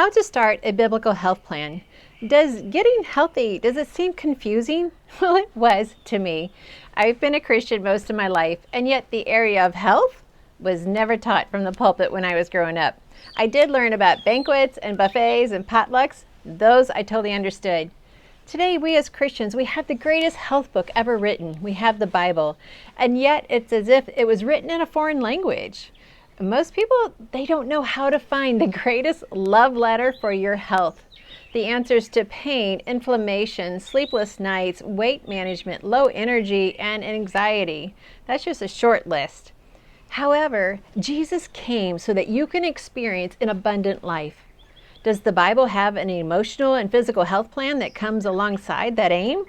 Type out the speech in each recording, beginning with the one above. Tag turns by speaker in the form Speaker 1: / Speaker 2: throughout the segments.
Speaker 1: How to start a biblical health plan. Does getting healthy, does it seem confusing? Well, it was to me. I've been a Christian most of my life, and yet the area of health was never taught from the pulpit when I was growing up. I did learn about banquets and buffets and potlucks. Those I totally understood. Today, we as Christians, we have the greatest health book ever written. We have the Bible, and yet it's as if it was written in a foreign language. Most people, they don't know how to find the greatest love letter for your health. The answers to pain, inflammation, sleepless nights, weight management, low energy, and anxiety. That's just a short list. However, Jesus came so that you can experience an abundant life. Does the Bible have an emotional and physical health plan that comes alongside that aim?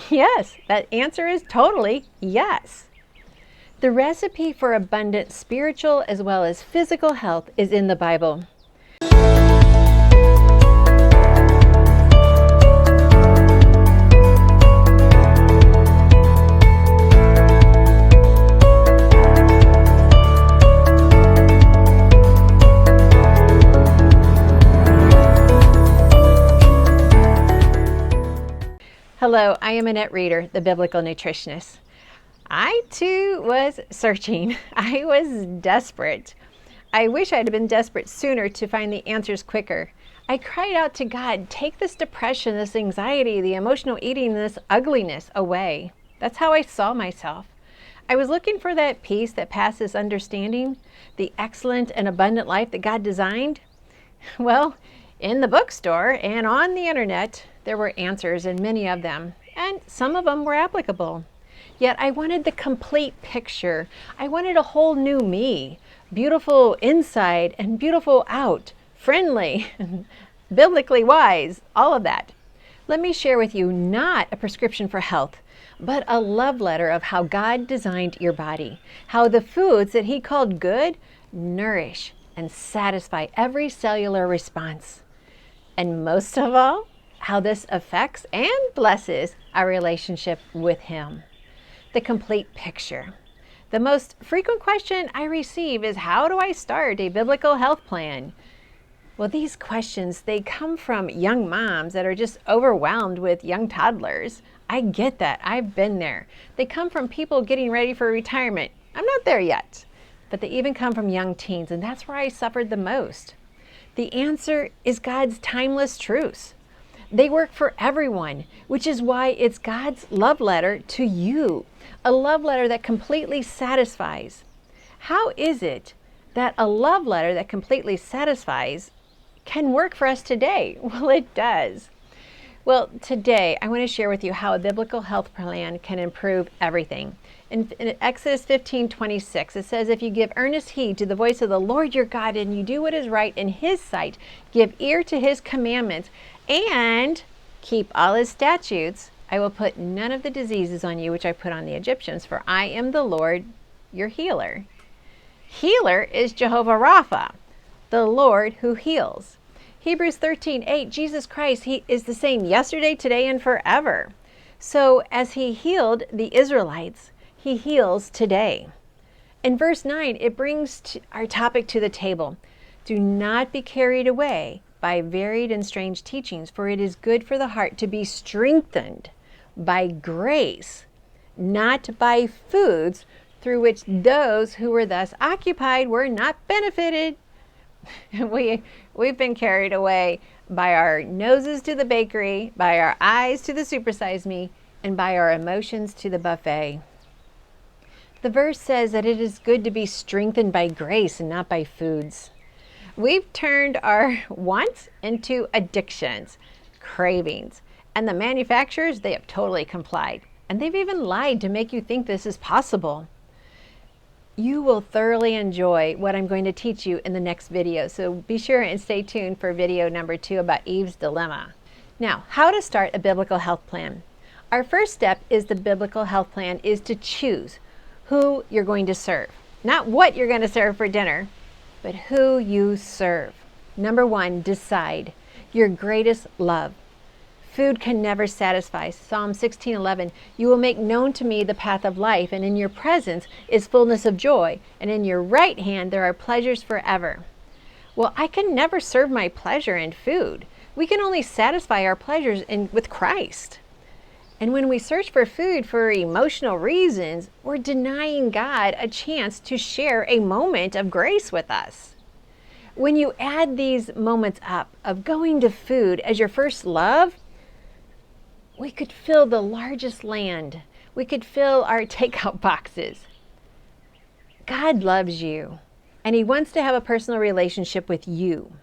Speaker 1: Yes, that answer is totally yes. The recipe for abundant spiritual as well as physical health is in the Bible. Hello, I am Annette Reeder, the Biblical Nutritionist. I too was searching. I was desperate. I wish I'd have been desperate sooner to find the answers quicker. I cried out to God, take this depression, this anxiety, the emotional eating, this ugliness away. That's how I saw myself. I was looking for that peace that passes understanding, the excellent and abundant life that God designed. Well, in the bookstore and on the internet, there were answers, and many of them, and some of them were applicable. Yet I wanted the complete picture. I wanted a whole new me, beautiful inside and beautiful out, friendly, biblically wise, all of that. Let me share with you not a prescription for health, but a love letter of how God designed your body, how the foods that He called good nourish and satisfy every cellular response. And most of all, how this affects and blesses our relationship with Him. The complete picture. The most frequent question I receive is, how do I start a biblical health plan? Well, these questions, they come from young moms that are just overwhelmed with young toddlers. I get that. I've been there. They come from people getting ready for retirement. I'm not there yet. But they even come from young teens, and that's where I suffered the most. The answer is God's timeless truths. They work for everyone, which is why it's God's love letter to you, a love letter that completely satisfies. How is it that a love letter that completely satisfies can work for us today? Well, it does. Well, today I want to share with you how a biblical health plan can improve everything. In Exodus 15:26, it says, if you give earnest heed to the voice of the Lord your God and you do what is right in His sight, give ear to His commandments, and keep all His statutes, I will put none of the diseases on you which I put on the Egyptians, for I am the Lord your healer. Healer is Jehovah Rapha, the Lord who heals. Hebrews 13:8, Jesus Christ, He is the same yesterday, today, and forever. So as He healed the Israelites, He heals today. In verse 9, it brings our topic to the table. Do not be carried away by varied and strange teachings, for it is good for the heart to be strengthened by grace, not by foods through which those who were thus occupied were not benefited. We've been carried away by our noses to the bakery, by our eyes to the supersize me, and by our emotions to the buffet. The verse says that it is good to be strengthened by grace and not by foods. We've turned our wants into addictions, cravings, and the manufacturers, they have totally complied. And they've even lied to make you think this is possible. You will thoroughly enjoy what I'm going to teach you in the next video, so be sure and stay tuned for video number 2 about Eve's dilemma. Now, how to start a biblical health plan. Our first step is the biblical health plan is to choose who you're going to serve. Not what you're going to serve for dinner, but who you serve. Number 1, decide your greatest love. Food can never satisfy. Psalm 16:11, you will make known to me the path of life, and in your presence is fullness of joy, and in your right hand there are pleasures forever. Well, I can never serve my pleasure in food. We can only satisfy our pleasures with Christ. And when we search for food for emotional reasons, we're denying God a chance to share a moment of grace with us. When you add these moments up of going to food as your first love, we could fill the largest land. We could fill our takeout boxes. God loves you, and He wants to have a personal relationship with you.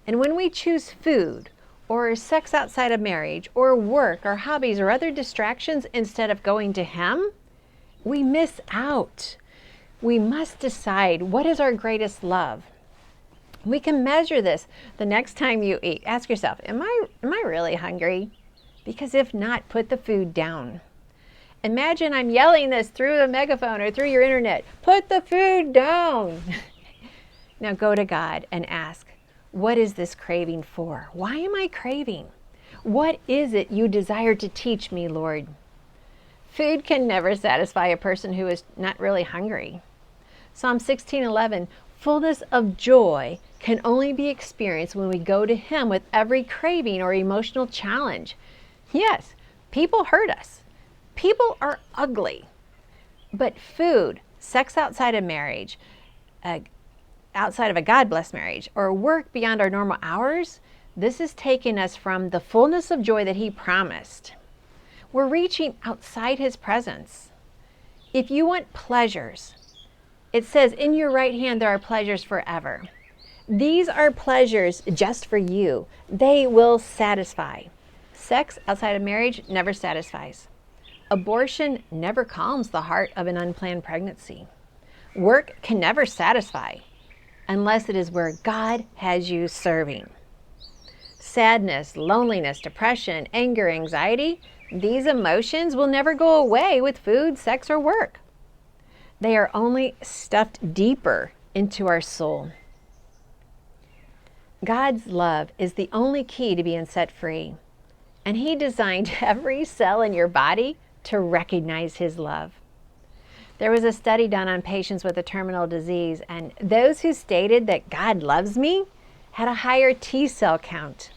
Speaker 1: And when we choose food, or sex outside of marriage, or work, or hobbies, or other distractions instead of going to Him, we miss out. We must decide what is our greatest love. We can measure this the next time you eat. Ask yourself, am I really hungry? Because if not, put the food down. Imagine I'm yelling this through the megaphone or through your internet. Put the food down. Now go to God and ask, what is this craving for? Why am I craving? What is it you desire to teach me, Lord? Food can never satisfy a person who is not really hungry. Psalm 16:11, fullness of joy can only be experienced when we go to Him with every craving or emotional challenge. Yes, people hurt us. People are ugly. But food, sex outside of marriage, outside of a God-blessed marriage, or work beyond our normal hours, this is taking us from the fullness of joy that He promised. We're reaching outside His presence. If you want pleasures, it says, in your right hand there are pleasures forever. These are pleasures just for you. They will satisfy. Sex outside of marriage never satisfies. Abortion never calms the heart of an unplanned pregnancy. Work can never satisfy unless it is where God has you serving. Sadness, loneliness, depression, anger, anxiety, these emotions will never go away with food, sex, or work. They are only stuffed deeper into our soul. God's love is the only key to being set free. And He designed every cell in your body to recognize His love. There was a study done on patients with a terminal disease, and those who stated that God loves me had a higher T cell count.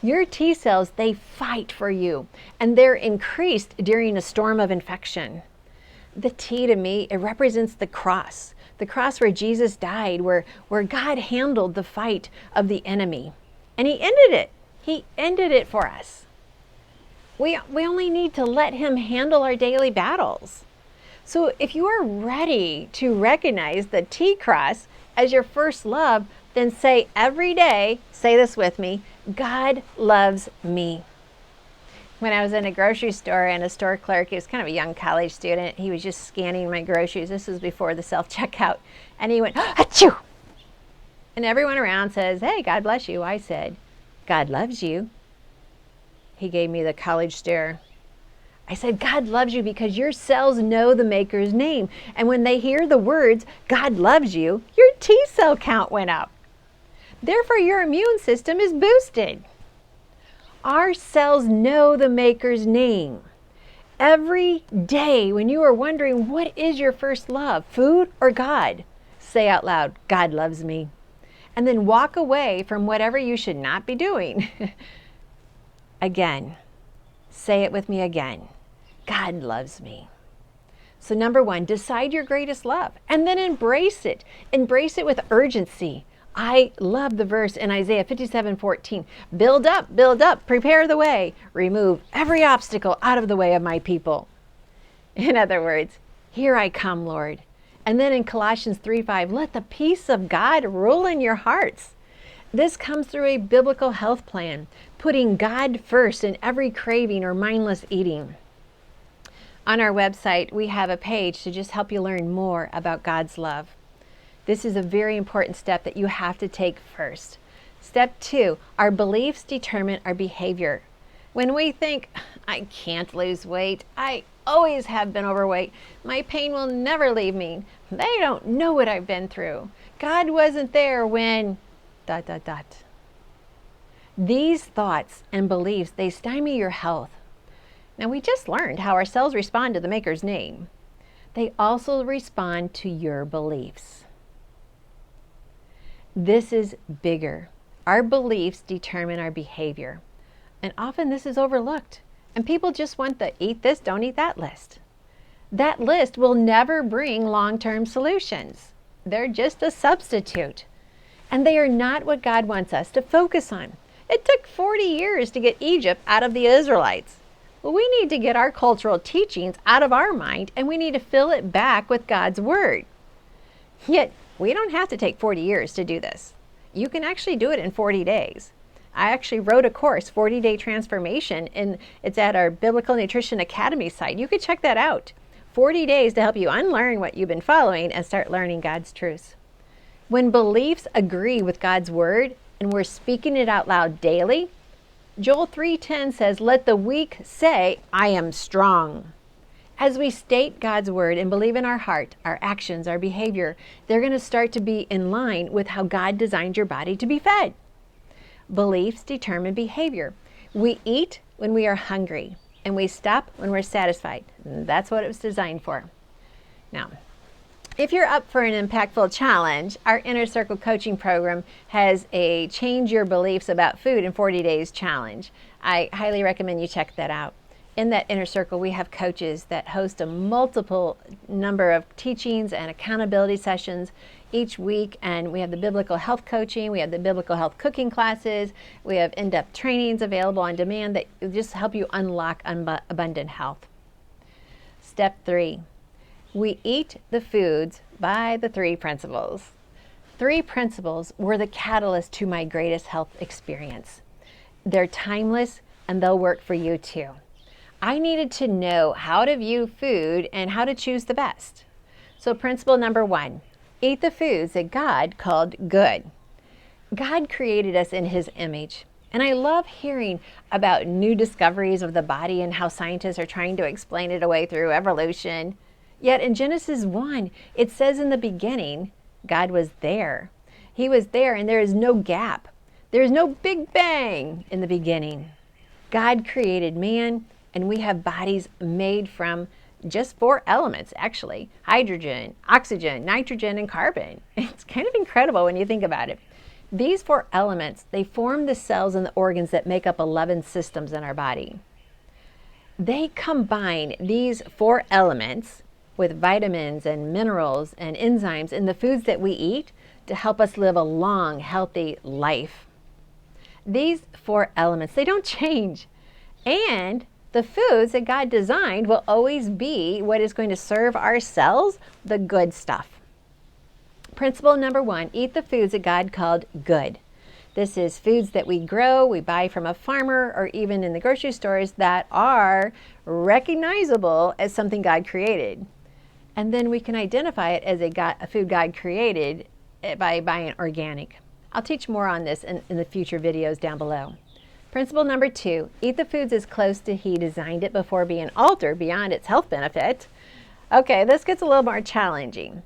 Speaker 1: Your T cells, they fight for you, and they're increased during a storm of infection. The T to me, it represents the cross where Jesus died, where God handled the fight of the enemy. And He ended it. He ended it for us. We only need to let Him handle our daily battles. So if you are ready to recognize the T cross as your first love, then say every day, say this with me, God loves me. When I was in a grocery store and a store clerk, he was kind of a young college student, he was just scanning my groceries. This was before the self-checkout. And he went, achoo! And everyone around says, hey, God bless you. I said, God loves you. He gave me the college stare. I said, God loves you because your cells know the Maker's name. And when they hear the words, God loves you, your T cell count went up. Therefore, your immune system is boosted. Our cells know the Maker's name. Every day when you are wondering, what is your first love, food or God? Say out loud, God loves me. And then walk away from whatever you should not be doing. Again, say it with me again. God loves me. So number one, decide your greatest love and then embrace it. Embrace it with urgency. I love the verse in Isaiah 57:14. Build up, prepare the way, remove every obstacle out of the way of my people. In other words, here I come, Lord. And then in Colossians 3:5, let the peace of God rule in your hearts. This comes through a biblical health plan, putting God first in every craving or mindless eating. On our website, we have a page to just help you learn more about God's love. This is a very important step that you have to take first. Step 2, our beliefs determine our behavior. When we think, I can't lose weight, I always have been overweight, my pain will never leave me, they don't know what I've been through, God wasn't there when... These thoughts and beliefs, they stymie your health. Now, we just learned how our cells respond to the Maker's name. They also respond to your beliefs. This is bigger. Our beliefs determine our behavior. And often this is overlooked. And people just want the eat this, don't eat that list. That list will never bring long-term solutions. They're just a substitute. And they are not what God wants us to focus on. It took 40 years to get Egypt out of the Israelites. Well, we need to get our cultural teachings out of our mind, and we need to fill it back with God's word. Yet, we don't have to take 40 years to do this. You can actually do it in 40 days. I actually wrote a course, 40-Day Transformation, and it's at our Biblical Nutrition Academy site. You could check that out. 40 days to help you unlearn what you've been following and start learning God's truths. When beliefs agree with God's word and we're speaking it out loud daily, Joel 3:10 says, "Let the weak say, I am strong." As we state God's word and believe in our heart, our actions, our behavior, they're going to start to be in line with how God designed your body to be fed. Beliefs determine behavior. We eat when we are hungry, and we stop when we're satisfied. That's what it was designed for. Now, if you're up for an impactful challenge, our Inner Circle coaching program has a Change Your Beliefs About Food in 40 Days challenge. I highly recommend you check that out. In that Inner Circle, we have coaches that host a multiple number of teachings and accountability sessions each week, and we have the biblical health coaching, we have the biblical health cooking classes, we have in-depth trainings available on demand that just help you unlock abundant health. Step 3, we eat the foods by the 3 principles. 3 principles were the catalyst to my greatest health experience. They're timeless, and they'll work for you too. I needed to know how to view food and how to choose the best. So principle number 1, eat the foods that God called good. God created us in his image. And I love hearing about new discoveries of the body and how scientists are trying to explain it away through evolution. Yet in Genesis 1, it says in the beginning, God was there. He was there, and there is no gap. There is no big bang in the beginning. God created man, and we have bodies made from just 4 elements, actually. Hydrogen, oxygen, nitrogen, and carbon. It's kind of incredible when you think about it. These 4 elements, they form the cells and the organs that make up 11 systems in our body. They combine these 4 elements with vitamins and minerals and enzymes in the foods that we eat to help us live a long, healthy life. These 4 elements, they don't change. And the foods that God designed will always be what is going to serve our cells, the good stuff. Principle number 1, eat the foods that God called good. This is foods that we grow, we buy from a farmer, or even in the grocery stores that are recognizable as something God created. And then we can identify it as a food God created by buying organic. I'll teach more on this in the future videos down below. Principle number 2, eat the foods as close to He designed it before being altered beyond its health benefit. Okay, this gets a little more challenging.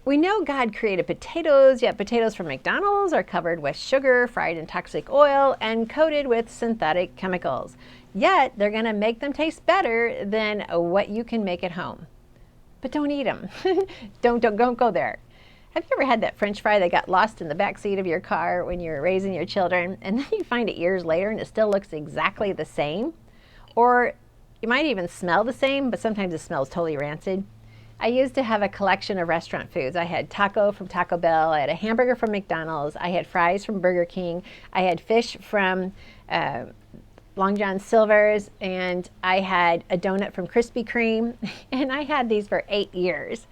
Speaker 1: We know God created potatoes, yet potatoes from McDonald's are covered with sugar, fried in toxic oil, and coated with synthetic chemicals. Yet, they're going to make them taste better than what you can make at home. But don't eat them. Don't go there. Have you ever had that French fry that got lost in the back seat of your car when you were raising your children, and then you find it years later and it still looks exactly the same? Or you might even smell the same, but sometimes it smells totally rancid. I used to have a collection of restaurant foods. I had taco from Taco Bell, I had a hamburger from McDonald's, I had fries from Burger King, I had fish from Long John Silver's, and I had a donut from Krispy Kreme, and I had these for 8 years.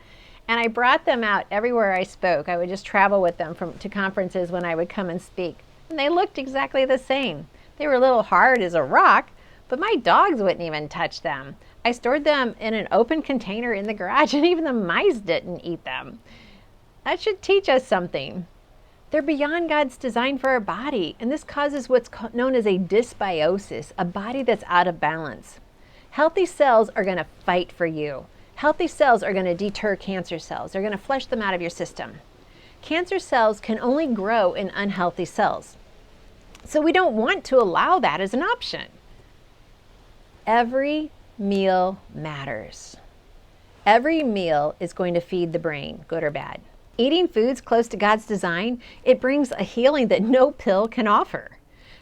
Speaker 1: And I brought them out everywhere I spoke. I would just travel with them to conferences when I would come and speak. And they looked exactly the same. They were a little hard as a rock, but my dogs wouldn't even touch them. I stored them in an open container in the garage, and even the mice didn't eat them. That should teach us something. They're beyond God's design for our body, and this causes what's known as a dysbiosis, a body that's out of balance. Healthy cells are going to fight for you. Healthy cells are going to deter cancer cells. They're going to flush them out of your system. Cancer cells can only grow in unhealthy cells. So we don't want to allow that as an option. Every meal matters. Every meal is going to feed the brain, good or bad. Eating foods close to God's design, it brings a healing that no pill can offer.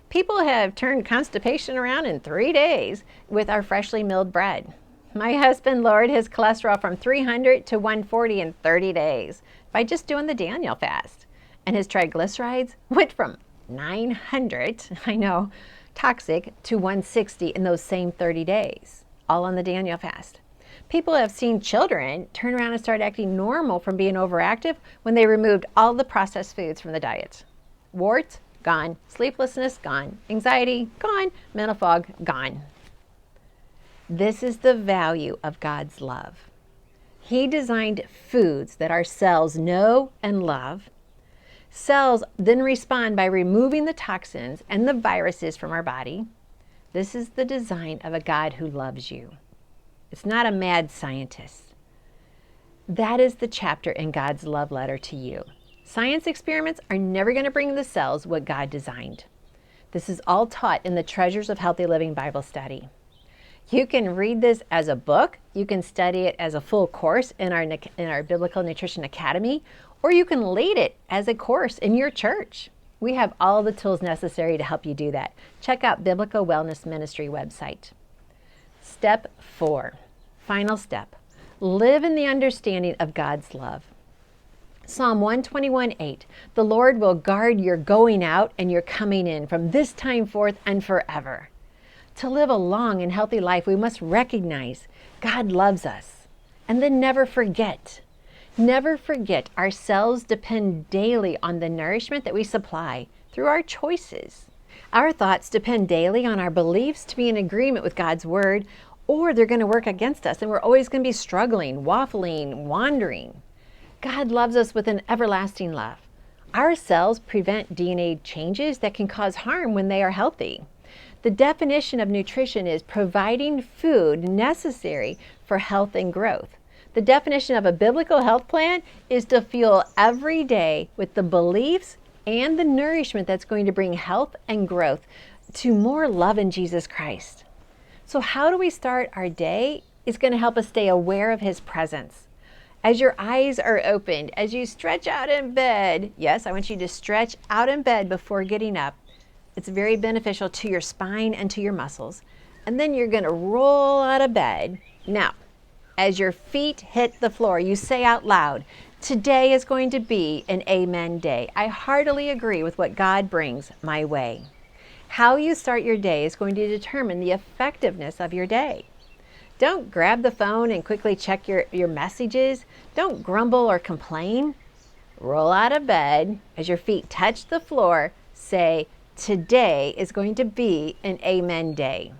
Speaker 1: People have turned constipation around in 3 days with our freshly milled bread. My husband lowered his cholesterol from 300 to 140 in 30 days by just doing the Daniel fast. And his triglycerides went from 900, I know, toxic, to 160 in those same 30 days, all on the Daniel fast. People have seen children turn around and start acting normal from being overactive when they removed all the processed foods from the diet. Warts, gone. Sleeplessness, gone. Anxiety, gone. Mental fog, gone. This is the value of God's love. He designed foods that our cells know and love. Cells then respond by removing the toxins and the viruses from our body. This is the design of a God who loves you. It's not a mad scientist. That is the chapter in God's love letter to you. Science experiments are never going to bring the cells what God designed. This is all taught in the Treasures of Healthy Living Bible study. You can read this as a book, you can study it as a full course in our Biblical Nutrition Academy, or you can lead it as a course in your church. We have all the tools necessary to help you do that. Check out Biblical Wellness Ministry website. Step 4, final step, live in the understanding of God's love. Psalm 121:8, the Lord will guard your going out and your coming in from this time forth and forever. To live a long and healthy life, we must recognize God loves us and then never forget. Never forget our cells depend daily on the nourishment that we supply through our choices. Our thoughts depend daily on our beliefs to be in agreement with God's word, or they're going to work against us and we're always going to be struggling, waffling, wandering. God loves us with an everlasting love. Our cells prevent DNA changes that can cause harm when they are healthy. The definition of nutrition is providing food necessary for health and growth. The definition of a biblical health plan is to fuel every day with the beliefs and the nourishment that's going to bring health and growth to more love in Jesus Christ. So how do we start our day? It's going to help us stay aware of His presence. As your eyes are opened, as you stretch out in bed, yes, I want you to stretch out in bed before getting up. It's very beneficial to your spine and to your muscles. And then you're going to roll out of bed. Now, as your feet hit the floor, you say out loud, today is going to be an amen day. I heartily agree with what God brings my way. How you start your day is going to determine the effectiveness of your day. Don't grab the phone and quickly check your messages. Don't grumble or complain. Roll out of bed. As your feet touch the floor, say, today is going to be an amen day.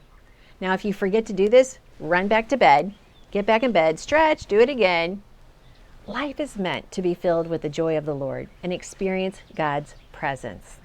Speaker 1: Now, if you forget to do this, run back to bed. Get back in bed, stretch, do it again. Life is meant to be filled with the joy of the Lord and experience God's presence.